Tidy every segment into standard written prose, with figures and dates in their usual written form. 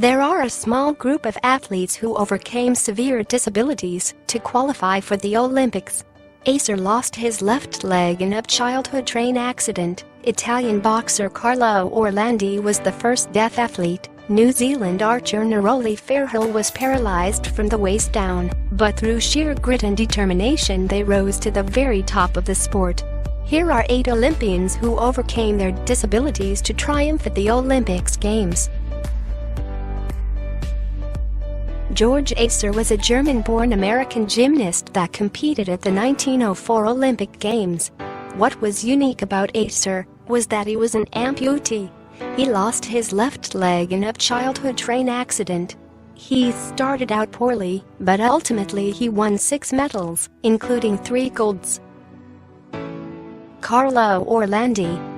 There are a small group of athletes who overcame severe disabilities to qualify for the Olympics. Acer lost his left leg in a childhood train accident. Italian boxer Carlo Orlandi was the first deaf athlete. New Zealand archer Neroli Fairhill was paralyzed from the waist down, but through sheer grit and determination they rose to the very top of the sport. Here are 8 Olympians who overcame their disabilities to triumph at the Olympics Games. George Acer was a German-born American gymnast that competed at the 1904 Olympic Games. What was unique about Acer was that he was an amputee. He lost his left leg in a childhood train accident. He started out poorly, but ultimately he won 6 medals, including 3 golds. Carlo Orlandi.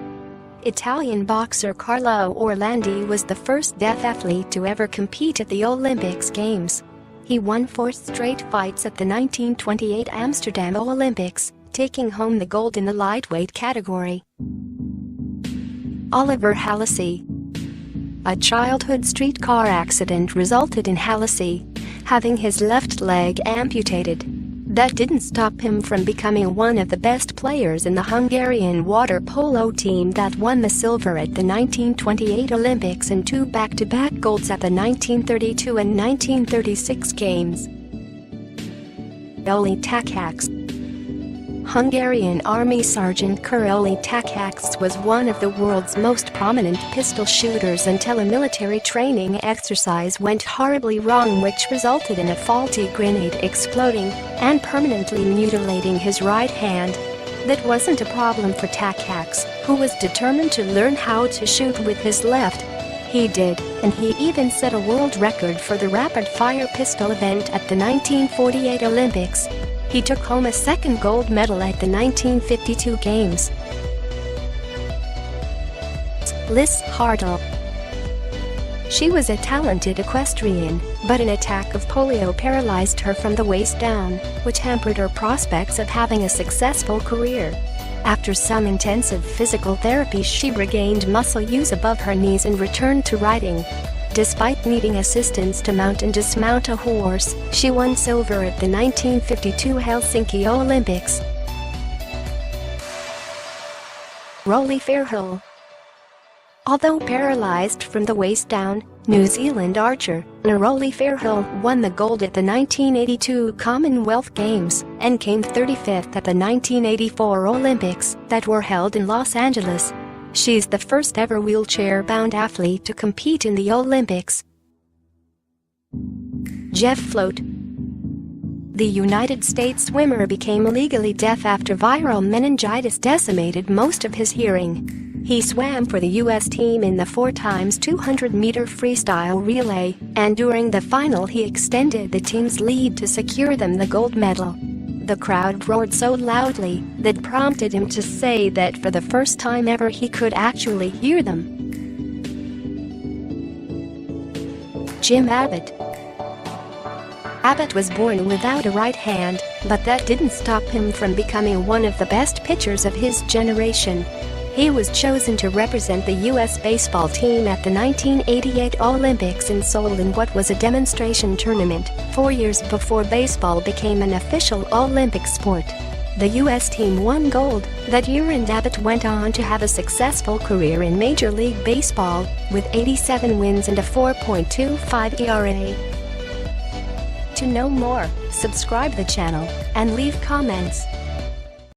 Italian boxer Carlo Orlandi was the first deaf athlete to ever compete at the Olympics Games. He won 4 straight fights at the 1928 Amsterdam Olympics, taking home the gold in the lightweight category. Oliver Hallisey. A childhood streetcar accident resulted in Hallisey having his left leg amputated. That didn't stop him from becoming one of the best players in the Hungarian water polo team that won the silver at the 1928 Olympics and 2 back-to-back golds at the 1932 and 1936 Games. Oli Takacs. Hungarian Army Sergeant Oli Takacs was one of the world's most prominent pistol shooters until a military training exercise went horribly wrong, which resulted in a faulty grenade exploding and permanently mutilating his right hand. That wasn't a problem for Takacs, who was determined to learn how to shoot with his left. He did, and he even set a world record for the rapid-fire pistol event at the 1948 Olympics. He took home a 2nd gold medal at the 1952 Games. Liz Hartle. She was a talented equestrian, but an attack of polio paralyzed her from the waist down, which hampered her prospects of having a successful career. After some intensive physical therapy, she regained muscle use above her knees and returned to riding. Despite needing assistance to mount and dismount a horse, she won silver at the 1952 Helsinki Olympics. Neroli Fairhill. Although paralyzed from the waist down, New Zealand archer Neroli Fairhill won the gold at the 1982 Commonwealth Games and came 35th at the 1984 Olympics that were held in Los Angeles. She's the first ever wheelchair-bound athlete to compete in the Olympics. Jeff Float. The United States swimmer became legally deaf after viral meningitis decimated most of his hearing. He swam for the U.S. team in the 4x200-meter freestyle relay, and during the final he extended the team's lead to secure them the gold medal. The crowd roared so loudly that prompted him to say that for the first time ever he could actually hear them. Jim Abbott. Abbott was born without a right hand, but that didn't stop him from becoming one of the best pitchers of his generation. He was chosen to represent the U.S. baseball team at the 1988 Olympics in Seoul in what was a demonstration tournament, 4 years before baseball became an official Olympic sport. The U.S. team won gold that year, and Abbott went on to have a successful career in Major League Baseball, with 87 wins and a 4.25 ERA. To know more, subscribe the channel and leave comments.